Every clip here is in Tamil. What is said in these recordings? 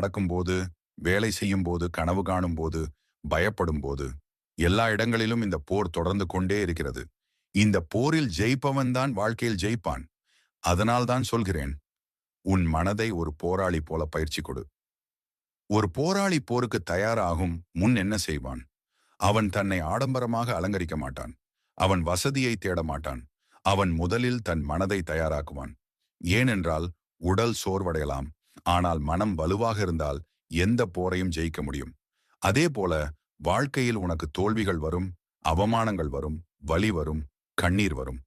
நடக்கும்போது, வேலை செய்யும்போது, கனவு காணும்போது, பயப்படும்போது, எல்லா இடங்களிலும் இந்த போர் தொடர்ந்து கொண்டே இருக்கிறது. இந்த போரில் ஜெயிப்பவன் தான் வாழ்க்கையில் ஜெயிப்பான். அதனால் தான் சொல்கிறேன், உன் மனதை ஒரு போராளி போல பயிற்சி கொடு. ஒரு போராளி போருக்கு தயாராகும் முன் என்ன செய்வான்? அவன் தன்னை ஆடம்பரமாக அலங்கரிக்க மாட்டான். அவன் வசதியை தேட மாட்டான். அவன் முதலில் தன் மனதை தயாராக்குவான். ஏனென்றால் உடல் சோர்வடையலாம், ஆனால் மனம் வலுவாக இருந்தால் எந்த போரையும் ஜெயிக்க முடியும். அதே போல வாழ்க்கையில் உனக்கு தோல்விகள் வரும், அவமானங்கள் வரும், வலி வரும், கண்ணீர் வரும்.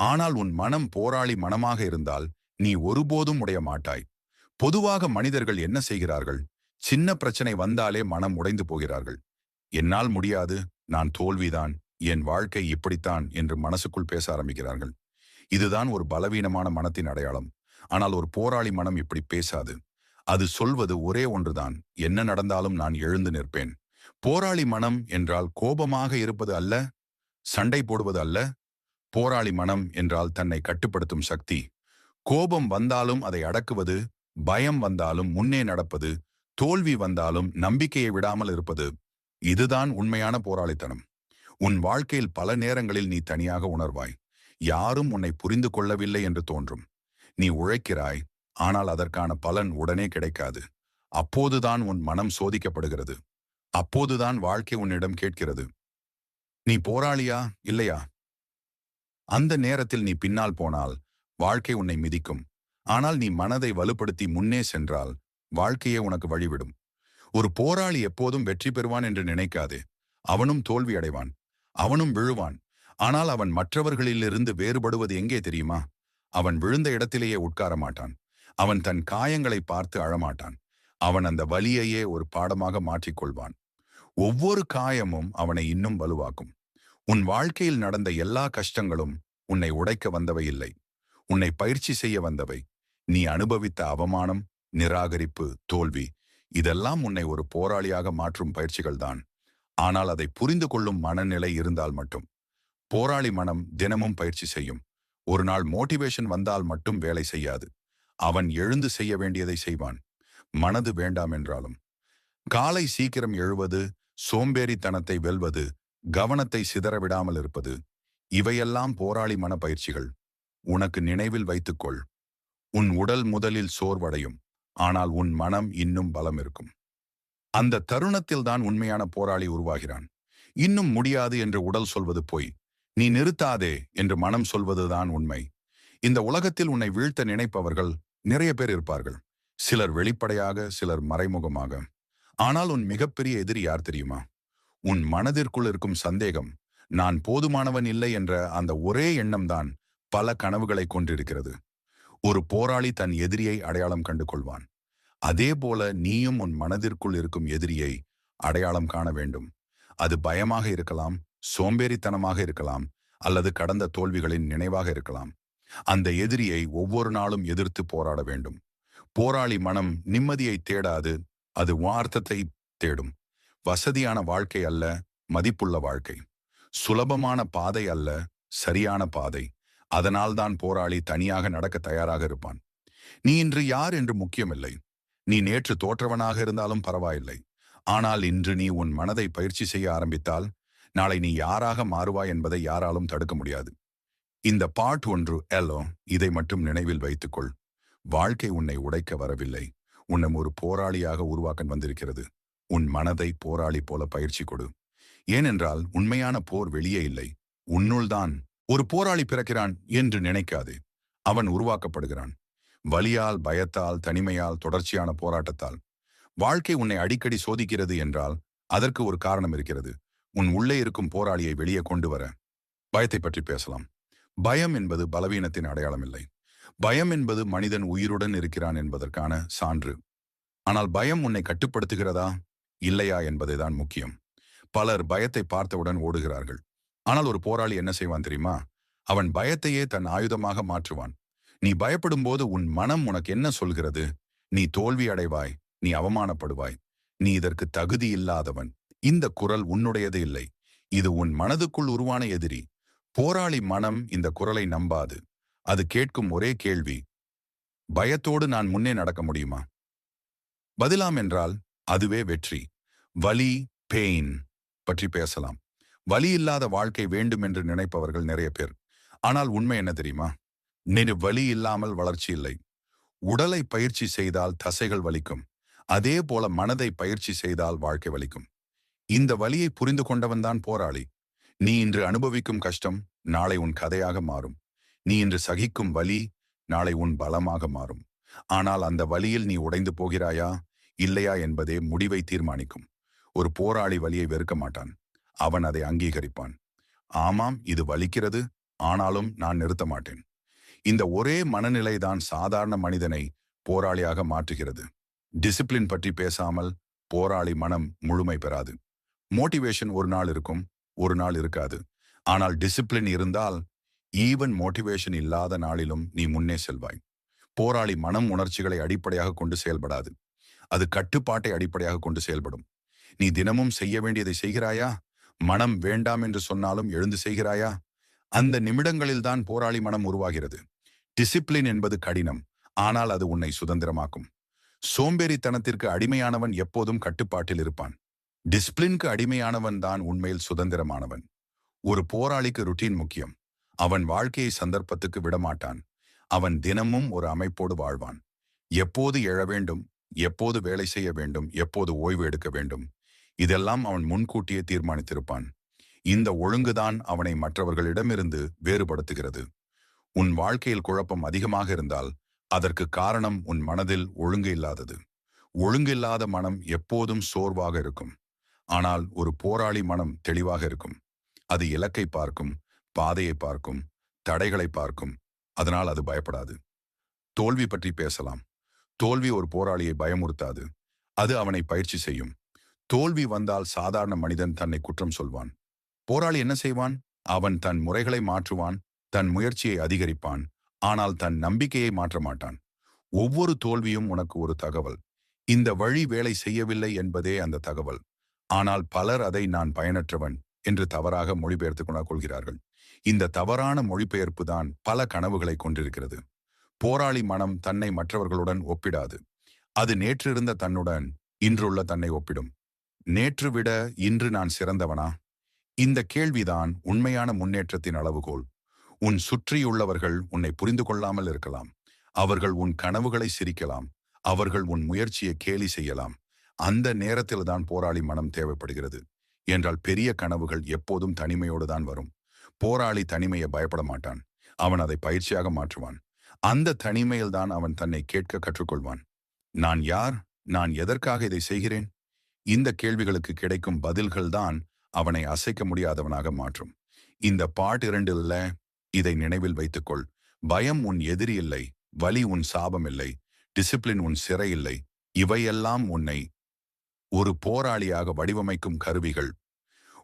ஆனால் உன் மனம் போராளி மனமாக இருந்தால் நீ ஒருபோதும் உடைய மாட்டாய். பொதுவாக மனிதர்கள் என்ன செய்கிறார்கள்? சின்ன பிரச்சனை வந்தாலே மனம் உடைந்து போகிறார்கள். என்னால் முடியாது, நான் தோல்விதான், என் வாழ்க்கை இப்படித்தான் என்று மனசுக்குள் பேச ஆரம்பிக்கிறார்கள். இதுதான் ஒரு பலவீனமான மனத்தின் அடையாளம். ஆனால் ஒரு போராளி மனம் இப்படி பேசாது. அது சொல்வது ஒரே ஒன்றுதான், என்ன நடந்தாலும் நான் எழுந்து நிற்பேன். போராளி மனம் என்றால் கோபமாக இருப்பது அல்ல, சண்டை போடுவது அல்ல. போராளி மனம் என்றால் தன்னை கட்டுப்படுத்தும் சக்தி. கோபம் வந்தாலும் அதை அடக்குவது, பயம் வந்தாலும் முன்னே நடப்பது, தோல்வி வந்தாலும் நம்பிக்கையை விடாமல் இருப்பது. இதுதான் உண்மையான போராளித்தனம். உன் வாழ்க்கையில் பல நேரங்களில் நீ தனியாக உணர்வாய். யாரும் உன்னை புரிந்து கொள்ளவில்லை என்று தோன்றும். நீ உழைக்கிறாய், ஆனால் அதற்கான பலன் உடனே கிடைக்காது. அப்போதுதான் உன் மனம் சோதிக்கப்படுகிறது. அப்போதுதான் வாழ்க்கை உன்னிடம் கேட்கிறது, நீ போராளியா இல்லையா? அந்த நேரத்தில் நீ பின்னால் போனால் வாழ்க்கை உன்னை மிதிக்கும். ஆனால் நீ மனதை வலுப்படுத்தி முன்னே சென்றால் வாழ்க்கையே உனக்கு வழிவிடும். ஒரு போராளி எப்போதும் வெற்றி பெறுவான் என்று நினைக்காதே. அவனும் தோல்வி அடைவான். அவனும் விழுவான். ஆனால் அவன் மற்றவர்களிலிருந்து வேறுபடுவது எங்கே தெரியுமா? அவன் விழுந்த இடத்திலேயே உட்கார மாட்டான். அவன் தன் காயங்களை பார்த்து அழமாட்டான். அவன் அந்த வலியையே ஒரு பாடமாக மாற்றிக்கொள்வான். ஒவ்வொரு காயமும் அவனை இன்னும் வலுவாக்கும். உன் வாழ்க்கையில் நடந்த எல்லா கஷ்டங்களும் உன்னை உடைக்க வந்தவை இல்லை. உன்னை பயிற்சி செய்ய வந்தவை. நீ அனுபவித்த அவமானம், நிராகரிப்பு, தோல்வி, இதெல்லாம் உன்னை ஒரு போராளியாக மாற்றும் பயிற்சிகள்தான். ஆனால் அதை புரிந்து கொள்ளும் மனநிலை இருந்தால் மட்டும். போராளி மனம் தினமும் பயிற்சி செய்யும். ஒரு நாள் மோட்டிவேஷன் வந்தால் மட்டும் வேலை செய்யாது. அவன் எழுந்து செய்ய வேண்டியதை செய்வான். மனது வேண்டாம் என்றாலும். காலை சீக்கிரம் எழுவது, சோம்பேறித்தனத்தை வெல்வது, கவனத்தை சிதறவிடாமல் இருப்பது, இவையெல்லாம் போராளி மன பயிற்சிகள். உனக்கு நினைவில் வைத்துக்கொள். உன் உடல் முதலில் சோர்வடையும், ஆனால் உன் மனம் இன்னும் பலம் இருக்கும். அந்த தருணத்தில் தான் உண்மையான போராளி உருவாகிறான். இன்னும் முடியாது என்று உடல் சொல்வது பொய். நீ நிறுத்தாதே என்று மனம் சொல்வதுதான் உண்மை. இந்த உலகத்தில் உன்னை வீழ்த்த நினைப்பவர்கள் நிறைய பேர் இருப்பார்கள். சிலர் வெளிப்படையாக, சிலர் மறைமுகமாக. ஆனால் உன் மிகப்பெரிய எதிரி யார் தெரியுமா? உன் மனதிற்குள் இருக்கும் சந்தேகம். நான் போதுமானவன் இல்லை என்ற அந்த ஒரே எண்ணம்தான் பல கனவுகளை கொண்டிருக்கிறது. ஒரு போராளி தன் எதிரியை அடையாளம் கண்டு கொள்வான். அதே போல நீயும் உன் மனதிற்குள் இருக்கும் எதிரியை அடையாளம் காண வேண்டும். அது பயமாக இருக்கலாம், சோம்பேறித்தனமாக இருக்கலாம், அல்லது கடந்த தோல்விகளின் நினைவாக இருக்கலாம். அந்த எதிரியை ஒவ்வொரு நாளும் எதிர்த்து போராட வேண்டும். போராளி மனம் நிம்மதியை தேடாது, அது வார்த்தத்தை தேடும். வசதியான வாழ்க்கை அல்ல, மதிப்புள்ள வாழ்க்கை. சுலபமான பாதை அல்ல, சரியான பாதை. அதனால்தான் போராளி தனியாக நடக்க தயாராக இருப்பான். நீ இன்று யார் என்று முக்கியமில்லை. நீ நேற்று தோற்றவனாக இருந்தாலும் பரவாயில்லை. ஆனால் இன்று நீ உன் மனதை பயிற்சி செய்ய ஆரம்பித்தால் நாளை நீ யாராக மாறுவாய் என்பதை யாராலும் தடுக்க முடியாது. இந்த பாட் ஒன்று எல்லோ, இதை மட்டும் நினைவில் வைத்துக்கொள். வாழ்க்கை உன்னை உடைக்க வரவில்லை. உன்னை ஒரு போராளியாக உருவாக்க வந்திருக்கிறது. உன் மனதை போராளி போல பயிற்சி கொடு. ஏனென்றால் உண்மையான போர் வெளியே இல்லை, உன்னுள்தான். ஒரு போராளி பிறக்கிறான் என்று நினைக்காதே. அவன் உருவாக்கப்படுகிறான். வலியால், பயத்தால், தனிமையால், தொடர்ச்சியான போராட்டத்தால். வாழ்க்கை உன்னை அடிக்கடி சோதிக்கிறது என்றால் அதற்கு ஒரு காரணம் இருக்கிறது. உன் உள்ளே இருக்கும் போராளியை வெளியே கொண்டு வர. பயத்தை பற்றி பேசலாம். பயம் என்பது பலவீனத்தின் அடையாளம் இல்லை. பயம் என்பது மனிதன் உயிருடன் இருக்கிறான் என்பதற்கான சான்று. ஆனால் பயம் உன்னை கட்டுப்படுத்துகிறதா இல்லையா என்பதுதான் முக்கியம். பலர் பயத்தை பார்த்தவுடன் ஓடுகிறார்கள். ஆனால் ஒரு போராளி என்ன செய்வான் தெரியுமா? அவன் பயத்தையே தன் ஆயுதமாக மாற்றுவான். நீ பயப்படும் போது உன் மனம் உனக்கு என்ன சொல்கிறது? நீ தோல்வி அடைவாய், நீ அவமானப்படுவாய், நீ இதற்கு தகுதி இல்லாதவன். இந்த குரல் உன்னுடையது இல்லை. இது உன் மனதுக்குள் உருவான எதிரி. போராளி மனம் இந்த குரலை நம்பாது. அது கேட்கும் ஒரே கேள்வி, பயத்தோடு நான் முன்னே நடக்க முடியுமா? பதிலாம் என்றால் அதுவே வெற்றி. வலி, பெயின் பற்றி பேசலாம். வலி இல்லாத வாழ்க்கை வேண்டும் என்று நினைப்பவர்கள் நிறைய பேர். ஆனால் உண்மை என்ன தெரியுமா? வலி இல்லாமல் வளர்ச்சி இல்லை. உடலை பயிற்சி செய்தால் தசைகள் வலிக்கும். அதே போல மனதை பயிற்சி செய்தால் வாழ்க்கை வலிக்கும். இந்த வலியை புரிந்து கொண்டவன்தான் போராளி. நீ இன்று அனுபவிக்கும் கஷ்டம் நாளை உன் கதையாக மாறும். நீ இன்று சகிக்கும் வலி நாளை உன் பலமாக மாறும். ஆனால் அந்த வலியில் நீ உடைந்து போகிறாயா இல்லையா என்பதே முடிவை தீர்மானிக்கும். ஒரு போராளி வலியை வெறுக்க மாட்டான். அவன் அதை அங்கீகரிப்பான். ஆமாம், இது வலிக்கிறது, ஆனாலும் நான் நிறுத்த மாட்டேன். இந்த ஒரே மனநிலைதான் சாதாரண மனிதனை போராளியாக மாற்றுகிறது. டிசிப்ளின் பற்றி பேசாமல் போராளி மனம் முழுமை பெறாது. மோட்டிவேஷன் ஒரு நாள் இருக்கும், ஒரு நாள் இருக்காது. ஆனால் டிசிப்ளின் இருந்தால் ஈவன் மோட்டிவேஷன் இல்லாத நாளிலும் நீ முன்னே செல்வாய். போராளி மனம் உணர்ச்சிகளை அடிப்படையாக கொண்டு செயல்படாது. அது கட்டுப்பாட்டை அடிப்படையாக கொண்டு செயல்படும். நீ தினமும் செய்ய வேண்டியதை செய்கிறாயா? மனம் வேண்டாம் என்று சொன்னாலும் எழுந்து செய்கிறாயா? அந்த நிமிடங்களில்தான் போராளி மனம் உருவாகிறது. டிசிப்ளின் என்பது கடினம், ஆனால் அது உன்னை சுதந்திரமாக்கும். சோம்பேறித்தனத்திற்கு அடிமையானவன் எப்போதும் கட்டுப்பாட்டில் இருப்பான். டிசிப்ளினுக்கு அடிமையானவன் தான் உண்மையில் சுதந்திரமானவன். ஒரு போராளிக்கு ருட்டீன் முக்கியம். அவன் வாழ்க்கையை சந்தர்ப்பத்துக்கு விடமாட்டான். அவன் தினமும் ஒரு அமைப்போடு வாழ்வான். எப்போது எழ வேண்டும், எப்போது வேலை செய்ய வேண்டும், எப்போது ஓய்வு எடுக்க வேண்டும், இதெல்லாம் அவன் முன்கூட்டியே தீர்மானித்திருப்பான். இந்த ஒழுங்குதான் அவனை மற்றவர்களிடமிருந்து வேறுபடுத்துகிறது. உன் வாழ்க்கையில் குழப்பம் அதிகமாக இருந்தால் அதற்கு காரணம் உன் மனதில் ஒழுங்கு இல்லாதது. ஒழுங்கில்லாத மனம் எப்போதும் சோர்வாக இருக்கும். ஆனால் ஒரு போராளி மனம் தெளிவாக இருக்கும். அது இலக்கை பார்க்கும், பாதையை பார்க்கும், தடைகளை பார்க்கும். அதனால் அது பயப்படாது. தோல்வி பற்றி பேசலாம். தோல்வி ஒரு போராளியை பயமுறுத்தாது. அது அவனை பயிற்சி செய்யும். தோல்வி வந்தால் சாதாரண மனிதன் தன்னை குற்றம் சொல்வான். போராளி என்ன செய்வான்? அவன் தன் முறைகளை மாற்றுவான், தன் முயற்சியை அதிகரிப்பான். ஆனால் தன் நம்பிக்கையை மாற்ற மாட்டான். ஒவ்வொரு தோல்வியும் உனக்கு ஒரு தகவல். இந்த வழி வேலை செய்யவில்லை என்பதே அந்த தகவல். ஆனால் பலர் அதை நான் பயனற்றவன் என்று தவறாக மொழிபெயர்த்துக் கொள்கிறார்கள். இந்த தவறான மொழிபெயர்ப்பு தான் பல கனவுகளை கொண்டிருக்கிறது. போராளி மனம் தன்னை மற்றவர்களுடன் ஒப்பிடாது. அது நேற்றிருந்த தன்னுடன் இன்றுள்ள தன்னை ஒப்பிடும். நேற்று விட இன்று நான் சிறந்தவனா? இந்த கேள்விதான் உண்மையான முன்னேற்றத்தின் அளவுகோல். உன் சுற்றியுள்ளவர்கள் உன்னை புரிந்து கொள்ளாமல் இருக்கலாம். அவர்கள் உன் கனவுகளை சிரிக்கலாம். அவர்கள் உன் முயற்சியை கேலி செய்யலாம். அந்த நேரத்தில் தான் போராளி மனம் தேவைப்படுகிறது. என்றால் பெரிய கனவுகள் எப்போதும் தனிமையோடு தான் வரும். போராளி தனிமையை பயப்பட மாட்டான். அவன் அதை பயிற்சியாக மாற்றுவான். அந்த தனிமையில் தான் அவன் தன்னை கேட்க கற்றுக்கொள்வான். நான் யார்? நான் எதற்காக இதை செய்கிறேன்? இந்த கேள்விகளுக்கு கிடைக்கும் பதில்கள் தான் அவனை அசைக்க முடியாதவனாக மாற்றும். இந்த பாட் 2ல் இதை நினைவில் வைத்துக்கொள். பயம் உன் எதிரி இல்லை. வலி உன் சாபம் இல்லை. டிசிப்ளின் உன் சிறை இல்லை. இவையெல்லாம் உன்னை ஒரு போராளியாக வடிவமைக்கும் கருவிகள்.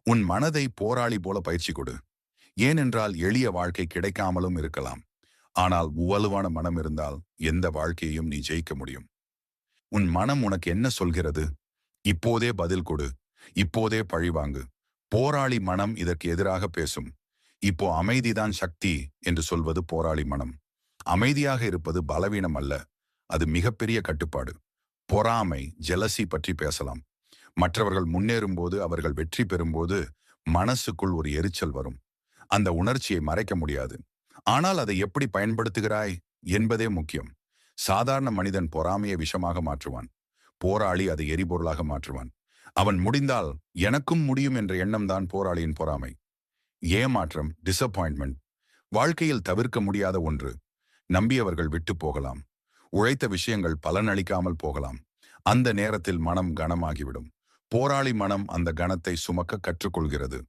உன் மனதை போராளி போல பயிற்சி கொடு. ஏனென்றால் எளிய வாழ்க்கை கிடைக்காமலும் இருக்கலாம். ஆனால் வலுவான மனம் இருந்தால் எந்த வாழ்க்கையையும் நீ ஜெயிக்க முடியும். உன் மனம் உனக்கு என்ன சொல்கிறது? இப்போதே பதில் கொடு. இப்போதே பழிவாங்கு. போராளி மனம் இதற்கு எதிராக பேசும். இப்போ அமைதிதான் சக்தி என்று சொல்வது போராளி மனம். அமைதியாக இருப்பது பலவீனம் அல்ல, அது மிகப்பெரிய கட்டுப்பாடு. பொறாமை, ஜெலசி பற்றி பேசலாம். மற்றவர்கள் முன்னேறும்போது, அவர்கள் வெற்றி பெறும்போது மனசுக்குள் ஒரு எரிச்சல் வரும். அந்த உணர்ச்சியை மறைக்க முடியாது. ஆனால் அதை எப்படி பயன்படுத்துகிறாய் என்பதே முக்கியம். சாதாரண மனிதன் பொறாமையை விஷமாக மாற்றுவான். போராளி அதை எரிபொருளாக மாற்றுவான். அவன் முடிந்தால் எனக்கும் முடியும் என்ற எண்ணம் தான் போராளியின் பொறாமை. ஏமாற்றம், டிசப்பாயின்மெண்ட் வாழ்க்கையில் தவிர்க்க முடியாத ஒன்று. நம்பியவர்கள் விட்டு போகலாம். உழைத்த விஷயங்கள் பலனளிக்காமல் போகலாம். அந்த நேரத்தில் மனம் கனமாகிவிடும். போராளி மனம் அந்த கணத்தை சுமக்க கற்றுக்கொள்கிறது.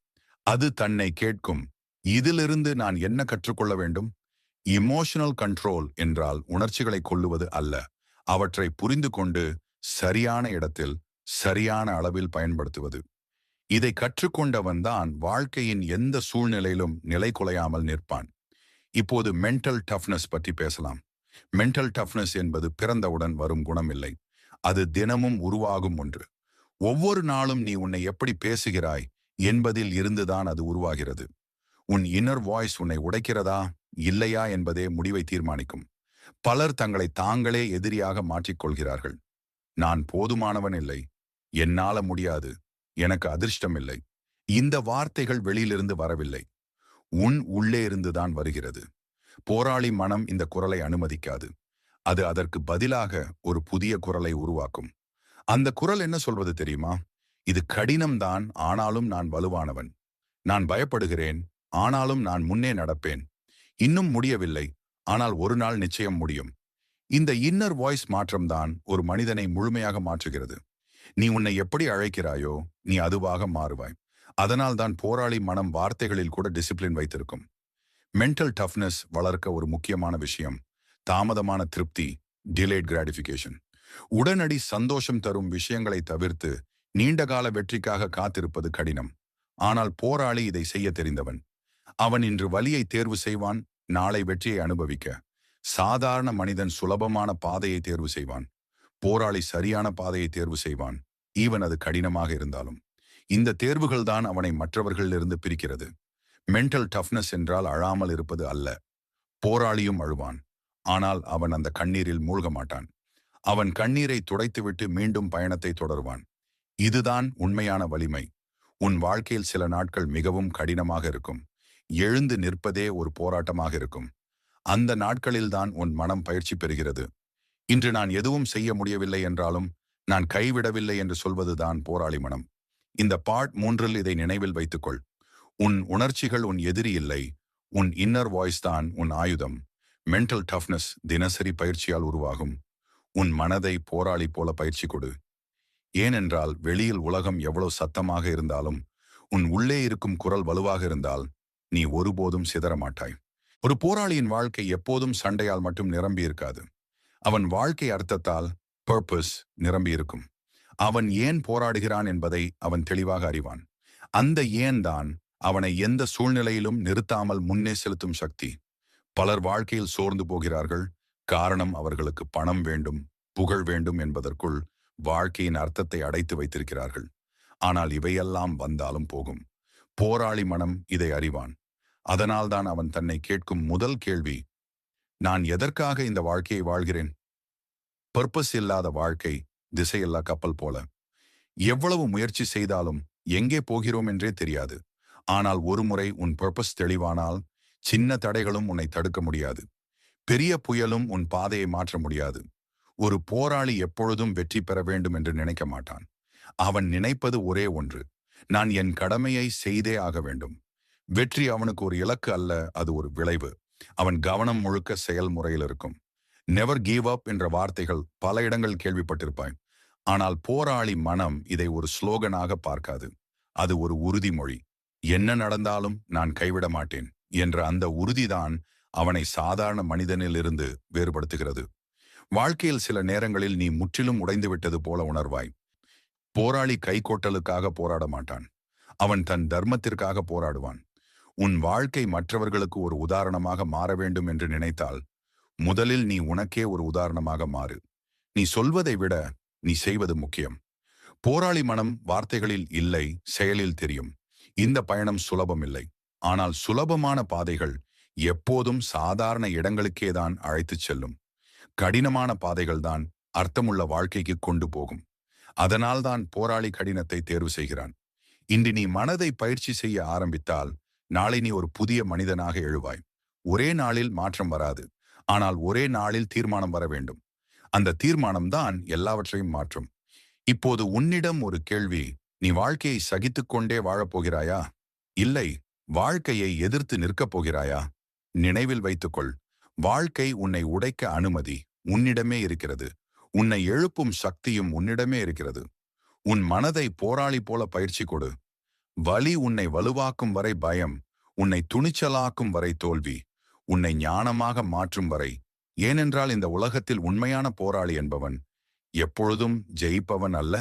அது தன்னை கேட்கும், இதிலிருந்து நான் என்ன கற்றுக்கொள்ள வேண்டும்? இமோஷனல் கண்ட்ரோல் என்றால் உணர்ச்சிகளை கொல்லுவது அல்ல, அவற்றை புரிந்து கொண்டு சரியான இடத்தில் சரியான அளவில் பயன்படுத்துவது. இதை கற்றுக்கொண்டவன்தான் வாழ்க்கையின் எந்த சூழ்நிலையிலும் நிலை குலையாமல் நிற்பான். இப்போது மென்டல் டஃப்னஸ் பற்றி பேசலாம். மென்டல் டஃப்னஸ் என்பது பிறந்தவுடன் வரும் குணம் இல்லை. அது தினமும் உருவாகும் ஒன்று. ஒவ்வொரு நாளும் நீ உன்னை எப்படி பேசுகிறாய் என்பதில் இருந்துதான் அது உருவாகிறது. உன் இன்னர் வாய்ஸ் உன்னை உடைக்கிறதா இல்லையா என்பதே முடிவை தீர்மானிக்கும். பலர் தங்களை தாங்களே எதிரியாக மாற்றிக்கொள்கிறார்கள். நான் போதுமானவன் இல்லை, என்னால முடியாது, எனக்கு அதிர்ஷ்டம் இல்லை. இந்த வார்த்தைகள் வெளியிலிருந்து வரவில்லை, உன் உள்ளே இருந்துதான் வருகிறது. போராளி மனம் இந்த குரலை அனுமதிக்காது. அது அதற்கு பதிலாக ஒரு புதிய குரலை உருவாக்கும். அந்த குரல் என்ன சொல்வது தெரியுமா? இது கடினம்தான், ஆனாலும் நான் வலுவானவன். நான் பயப்படுகிறேன், ஆனாலும் நான் முன்னே நடப்பேன். இன்னும் முடியவில்லை, ஆனால் ஒரு நாள் நிச்சயம் முடியும். இந்த இன்னர் வாய்ஸ் மாற்றம்தான் ஒரு மனிதனை முழுமையாக மாற்றுகிறது. நீ உன்னை எப்படி அழைக்கிறாயோ, நீ அதுவாக மாறுவாய். அதனால்தான் போராளி மனம் வார்த்தைகளில் கூட டிசிப்ளின் வைத்திருக்கும். மென்டல் டஃப்னஸ் வளர்க்க ஒரு முக்கியமான விஷயம் தாமதமான திருப்தி, டிலேட் கிராட்டிஃபிகேஷன். உடனடி சந்தோஷம் தரும் விஷயங்களை தவிர்த்து நீண்டகால வெற்றிக்காக காத்திருப்பது கடினம். ஆனால் போராளி இதை செய்ய தெரிந்தவன். அவன் இன்று வலியை தேர்வு செய்வான், நாளை வெற்றியை அனுபவிக்க. சாதாரண மனிதன் சுலபமான பாதையை தேர்வு செய்வான். போராளி சரியான பாதையை தேர்வு செய்வான், ஈவன் அது கடினமாக இருந்தாலும். இந்த தேர்வுகள்தான் அவனை மற்றவர்களிலிருந்து பிரிக்கிறது. மென்டல் டஃப்னஸ் என்றால் அழாமல் இருப்பது அல்ல. போராளியும் அழுவான், ஆனால் அவன் அந்த கண்ணீரில் மூழ்க மாட்டான். அவன் கண்ணீரை துடைத்துவிட்டு மீண்டும் பயணத்தை தொடருவான். இதுதான் உண்மையான வலிமை. உன் வாழ்க்கையில் சில நாட்கள் மிகவும் கடினமாக இருக்கும். எழுந்து நிற்பதே ஒரு போராட்டமாக இருக்கும். அந்த நாட்களில்தான் உன் மனம் பயிற்சி பெறுகிறது. இன்று நான் எதுவும் செய்ய முடியவில்லை என்றாலும் நான் கைவிடவில்லை என்று சொல்வதுதான் போராளி மனம். இந்த பார்ட் 3 இதை நினைவில் வைத்துக்கொள். உன் உணர்ச்சிகள் உன் எதிரி இல்லை. உன் இன்னர் வாய்ஸ் தான் உன் ஆயுதம். மென்டல் டஃப்னஸ் தினசரி பயிற்சியால் உருவாகும். உன் மனதை போராளி போல பயிற்சி கொடு. ஏனென்றால் வெளியில் உலகம் எவ்வளவு சத்தமாக இருந்தாலும் உன் உள்ளே இருக்கும் குரல் வலுவாக இருந்தால் நீ ஒருபோதும் சிதற மாட்டாய். ஒரு போராளியின் வாழ்க்கை எப்போதும் சண்டையால் மட்டும் நிரம்பி இருக்காது. அவன் வாழ்க்கை அர்த்தத்தால், பர்பஸ் நிரம்பியிருக்கும். அவன் ஏன் போராடுகிறான் என்பதை அவன் தெளிவாக அறிவான். அந்த ஏன் தான் அவனை எந்த சூழ்நிலையிலும் நிறுத்தாமல் முன்னே செலுத்தும் சக்தி. பலர் வாழ்க்கையில் சோர்ந்து போகிறார்கள். காரணம் அவர்களுக்கு பணம் வேண்டும், புகழ் வேண்டும் என்பதற்குள் வாழ்க்கையின் அர்த்தத்தை அடைத்து வைத்திருக்கிறார்கள். ஆனால் இவையெல்லாம் வந்தாலும் போகும். போராளி மனம் இதை அறிவான். அதனால்தான் அவன் தன்னை கேட்கும் முதல் கேள்வி, நான் எதற்காக இந்த வாழ்க்கையை வாழ்கிறேன்? பர்பஸ் இல்லாத வாழ்க்கை திசையில்லா கப்பல் போல. எவ்வளவு முயற்சி செய்தாலும் எங்கே போகிறோம் என்றே தெரியாது. ஆனால் ஒருமுறை உன் பர்பஸ் தெளிவானால் சின்ன தடைகளும் உன்னை தடுக்க முடியாது. பெரிய புயலும் உன் பாதையை மாற்ற முடியாது. ஒரு போராளி எப்பொழுதும் வெற்றி பெற வேண்டும் என்று நினைக்க மாட்டான். அவன் நினைப்பது ஒரே ஒன்று, நான் என் கடமையை செய்தே ஆக வேண்டும். வெற்றி அவனுக்கு ஒரு இலக்கு அல்ல, அது ஒரு விளைவு. அவன் கவனம் முழுக்க செயல்முறையில் இருக்கும். நெவர் கிவ் அப் என்ற வார்த்தைகள் பல இடங்கள் கேள்விப்பட்டிருப்பாய். ஆனால் போராளி மனம் இதை ஒரு ஸ்லோகனாக பார்க்காது. அது ஒரு உறுதிமொழி. என்ன நடந்தாலும் நான் கைவிட மாட்டேன் என்ற அந்த உறுதிதான் அவனை சாதாரண மனிதனில் இருந்து வேறுபடுத்துகிறது. வாழ்க்கையில் சில நேரங்களில் நீ முற்றிலும் உடைந்து விட்டது போல உணர்வாய். போராளி கைகோட்டலுக்காக போராட மாட்டான். அவன் தன் தர்மத்திற்காக போராடுவான். உன் வாழ்க்கை மற்றவர்களுக்கு ஒரு உதாரணமாக மாற வேண்டும் என்று நினைத்தால் முதலில் நீ உனக்கே ஒரு உதாரணமாக மாறு. நீ சொல்வதை விட நீ செய்வது முக்கியம். போராளி மனம் வார்த்தைகளில் இல்லை, செயலில் தெரியும். இந்த பயணம் சுலபம் இல்லை. ஆனால் சுலபமான பாதைகள் எப்போதும் சாதாரண இடங்களுக்கேதான் அழைத்துச் செல்லும். கடினமான பாதைகள்தான் அர்த்தமுள்ள வாழ்க்கைக்கு கொண்டு போகும். அதனால்தான் போராளி கடினத்தை தேர்வு செய்கிறான். இன்று நீ மனதை பயிற்சி செய்ய ஆரம்பித்தால் நாளை நீ ஒரு புதிய மனிதனாக எழுவாய். ஒரே நாளில் மாற்றம் வராது, ஆனால் ஒரே நாளில் தீர்மானம் வர வேண்டும். அந்த தீர்மானம்தான் எல்லாவற்றையும் மாற்றும். இப்போது உன்னிடம் ஒரு கேள்வி, நீ வாழ்க்கையை சகித்துக்கொண்டே வாழப்போகிறாயா? இல்லை, வாழ்க்கையை எதிர்த்து நிற்கப் போகிறாயா? நினைவில் வைத்துக்கொள், வாழ்க்கை உன்னை உடைக்க அனுமதி உன்னிடமே இருக்கிறது. உன்னை எழுப்பும் சக்தியும் உன்னிடமே இருக்கிறது. உன் மனதை போராளி போல பயிற்சி கொடு. வலி உன்னை வலுவாக்கும் வரை பயம், உன்னை துணிச்சலாக்கும் வரை தோல்வி, உன்னை ஞானமாக மாற்றும் வரை. ஏனென்றால் இந்த உலகத்தில் உண்மையான போராளி என்பவன் எப்பொழுதும் ஜெயிப்பவன் அல்ல,